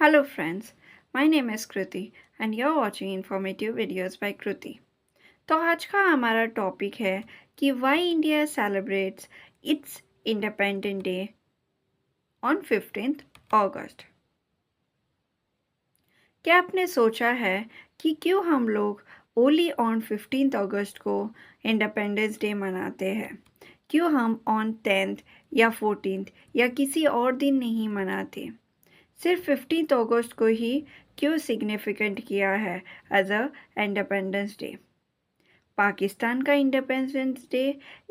Hello friends, my name is Kriti and you're watching informative videos by Kriti। तो आज का हमारा topic है कि why India celebrates it's independent day on 15th अगस्त। क्या आपने सोचा है कि क्यों हम लोग ओनली ऑन 15th अगस्त को इंडिपेंडेंस डे मनाते हैं? क्यों हम ऑन 10th या 14th या किसी और दिन नहीं मनाते? सिर्फ 15th अगस्त को ही क्यों सिग्निफिकेंट किया है as a independence day? Pakistan का इंडिपेंडेंस डे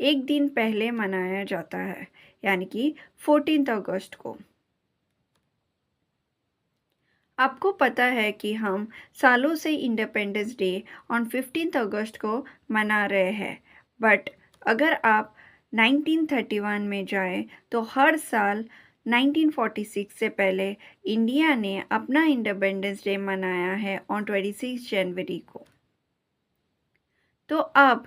एक दिन पहले मनाया जाता है, यानी कि 14th अगस्त को। आपको पता है कि हम सालों से इंडिपेंडेंस डे ऑन 15th अगस्त को मना रहे हैं, बट अगर आप 1931 में जाएं तो हर साल 1946 से पहले इंडिया ने अपना इंडिपेंडेंस डे मनाया है ऑन 26 जनवरी को। तो अब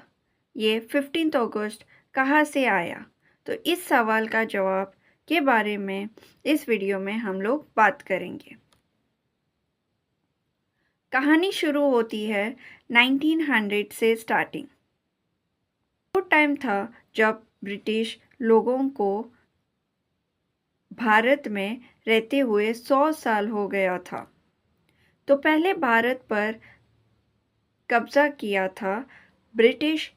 ये 15th अगस्त कहाँ से आया? तो इस सवाल का जवाब के बारे में इस वीडियो में हम लोग बात करेंगे। कहानी शुरू होती है 1900 से स्टार्टिंग। वो टाइम था जब ब्रिटिश लोगों को भारत में रहते हुए 100 साल हो गया था। तो पहले भारत पर कब्जा किया था ब्रिटिश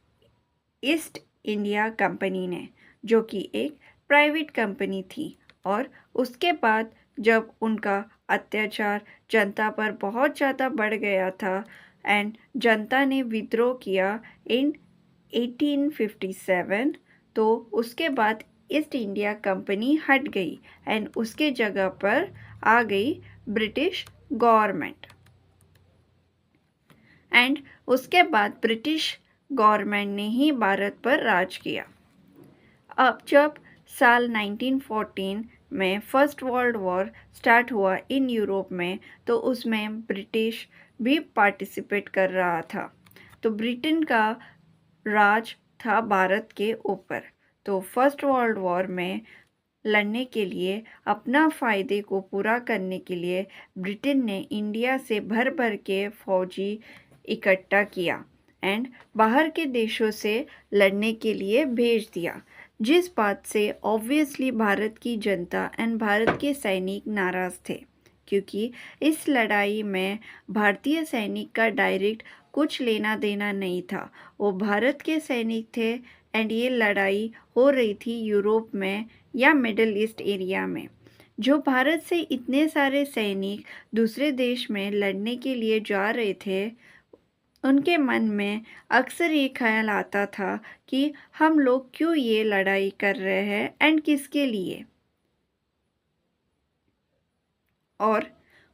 ईस्ट इंडिया कंपनी ने, जो कि एक प्राइवेट कंपनी थी। और उसके बाद जब उनका अत्याचार जनता पर बहुत ज़्यादा बढ़ गया था एंड जनता ने विद्रोह किया इन 1857, तो उसके बाद ईस्ट इंडिया कंपनी हट गई एंड उसके जगह पर आ गई ब्रिटिश गवर्नमेंट। एंड उसके बाद ब्रिटिश गवर्नमेंट ने ही भारत पर राज किया। अब जब साल 1914 में फर्स्ट वर्ल्ड वॉर स्टार्ट हुआ इन यूरोप में, तो उसमें ब्रिटिश भी पार्टिसिपेट कर रहा था। तो ब्रिटेन का राज था भारत के ऊपर। तो फर्स्ट वर्ल्ड वॉर में लड़ने के लिए, अपना फ़ायदे को पूरा करने के लिए ब्रिटेन ने इंडिया से भर भर के फौजी इकट्ठा किया एंड बाहर के देशों से लड़ने के लिए भेज दिया, जिस बात से ऑब्वियसली भारत की जनता एंड भारत के सैनिक नाराज़ थे, क्योंकि इस लड़ाई में भारतीय सैनिक का डायरेक्ट कुछ लेना देना नहीं था। वो भारत के सैनिक थे एंड ये लड़ाई हो रही थी यूरोप में या मिडिल ईस्ट एरिया में। जो भारत से इतने सारे सैनिक दूसरे देश में लड़ने के लिए जा रहे थे, उनके मन में अक्सर ये ख्याल आता था कि हम लोग क्यों ये लड़ाई कर रहे हैं एंड किसके लिए, और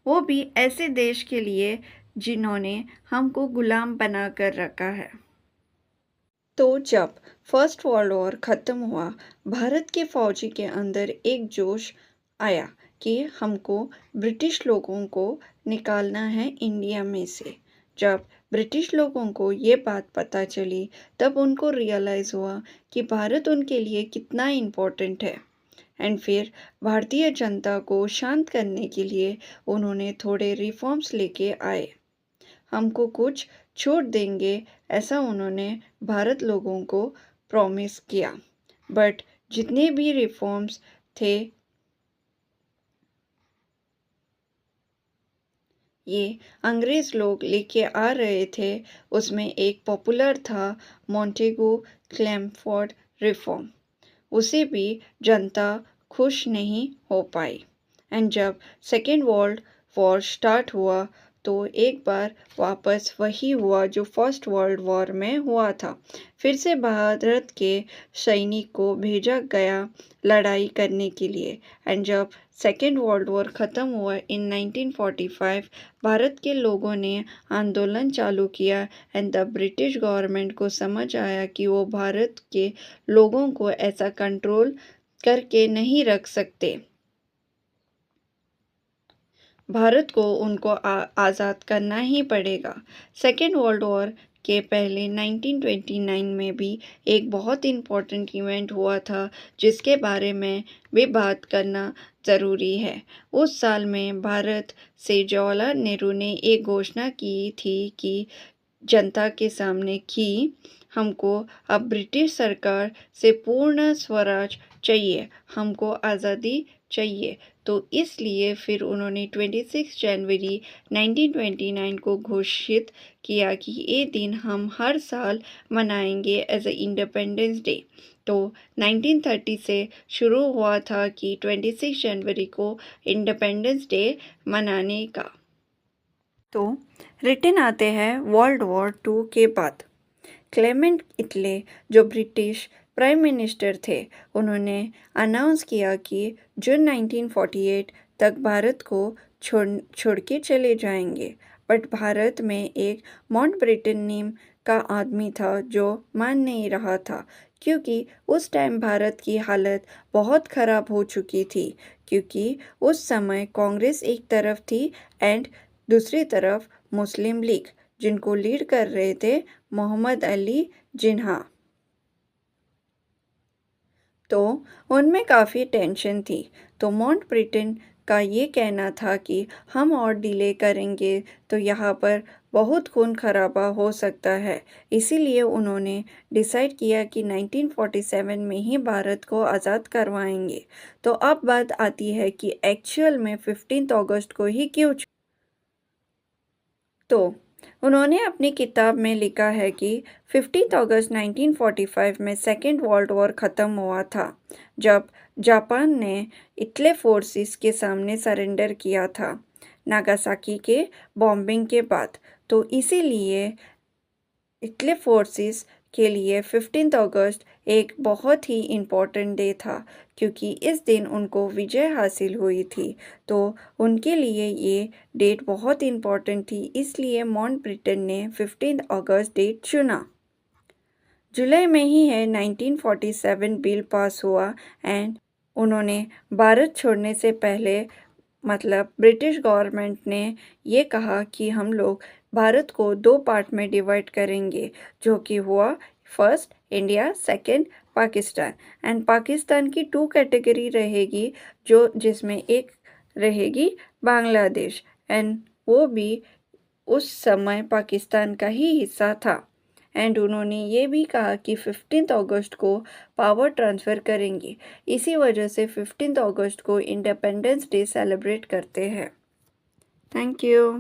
वो भी ऐसे देश के लिए जिन्होंने हमको गुलाम बना कर रखा है। तो जब फर्स्ट वर्ल्ड वॉर ख़त्म हुआ, भारत के फौजी के अंदर एक जोश आया कि हमको ब्रिटिश लोगों को निकालना है इंडिया में से। जब ब्रिटिश लोगों को ये बात पता चली, तब उनको रियलाइज़ हुआ कि भारत उनके लिए कितना इम्पोर्टेंट है। एंड फिर भारतीय जनता को शांत करने के लिए उन्होंने थोड़े रिफॉर्म्स लेके आए। हमको कुछ छूट देंगे, ऐसा उन्होंने भारत लोगों को प्रॉमिस किया। बट जितने भी रिफॉर्म्स थे, ये अंग्रेज़ लोग लेके आ रहे थे। उसमें एक पॉपुलर था मॉन्टेगू क्लैमफोर्ड रिफॉर्म। उसे भी जनता खुश नहीं हो पाई। एंड जब सेकेंड वर्ल्ड वॉर स्टार्ट हुआ, तो एक बार वापस वही हुआ जो फर्स्ट वर्ल्ड वॉर में हुआ था। फिर से भारत के सैनिक को भेजा गया लड़ाई करने के लिए। एंड जब सेकेंड वर्ल्ड वॉर ख़त्म हुआ इन 1945, भारत के लोगों ने आंदोलन चालू किया एंड द ब्रिटिश गवर्नमेंट को समझ आया कि वो भारत के लोगों को ऐसा कंट्रोल करके नहीं रख सकते। भारत को उनको आज़ाद करना ही पड़ेगा। सेकेंड वर्ल्ड वॉर के पहले 1929 में भी एक बहुत इम्पोर्टेंट इवेंट हुआ था, जिसके बारे में भी बात करना ज़रूरी है। उस साल में भारत से जवाहरलाल नेहरू ने एक घोषणा की थी कि जनता के सामने कि हमको अब ब्रिटिश सरकार से पूर्ण स्वराज चाहिए, हमको आज़ादी चाहिए। तो इसलिए फिर उन्होंने 26 जनवरी 1929 को घोषित किया कि ये दिन हम हर साल मनाएंगे एज ए इंडिपेंडेंस डे। तो 1930 से शुरू हुआ था कि 26 जनवरी को इंडिपेंडेंस डे मनाने का। तो रिटर्न आते हैं वर्ल्ड वॉर टू के बाद। क्लेमेंट इटले जो ब्रिटिश प्राइम मिनिस्टर थे, उन्होंने अनाउंस किया कि जून 1948 तक भारत को छोड़ के चले जाएंगे। बट भारत में एक माउंटबेटन नाम का आदमी था जो मान नहीं रहा था, क्योंकि उस टाइम भारत की हालत बहुत ख़राब हो चुकी थी, क्योंकि उस समय कांग्रेस एक तरफ थी एंड दूसरी तरफ मुस्लिम लीग, जिनको लीड कर रहे थे मोहम्मद अली जिन्ना। तो उनमें काफ़ी टेंशन थी। तो माउंटबेटन का ये कहना था कि हम और डिले करेंगे तो यहाँ पर बहुत खून खराबा हो सकता है। इसीलिए उन्होंने डिसाइड किया कि 1947 में ही भारत को आज़ाद करवाएंगे। तो अब बात आती है कि एक्चुअल में 15 अगस्त को ही क्यों। तो उन्होंने अपनी किताब में लिखा है कि 15 अगस्त 1945 में सेकेंड वर्ल्ड वॉर ख़त्म हुआ था, जब जापान ने इटली फोर्सेस के सामने सरेंडर किया था नागासाकी के बॉम्बिंग के बाद। तो इसीलिए इटली फोर्सेस के लिए 15 अगस्त एक बहुत ही इम्पोर्टेंट डे था, क्योंकि इस दिन उनको विजय हासिल हुई थी। तो उनके लिए ये डेट बहुत इम्पोर्टेंट थी, इसलिए माउंटबेटन ने 15 अगस्त डेट चुना। जुलाई में ही है 1947 बिल पास हुआ एंड उन्होंने भारत छोड़ने से पहले मतलब ब्रिटिश गवर्नमेंट ने ये कहा कि हम लोग भारत को 2 पार्ट में डिवाइड करेंगे, जो कि हुआ first India, second Pakistan. And Pakistan की 2 कैटेगरी रहेगी, जो जिसमें एक रहेगी बांग्लादेश, एंड वो भी उस समय पाकिस्तान का ही हिस्सा था। एंड उन्होंने ये भी कहा कि 15 अगस्त को पावर ट्रांसफ़र करेंगे। इसी वजह से 15 अगस्त को इंडिपेंडेंस डे सेलिब्रेट करते हैं। Thank you.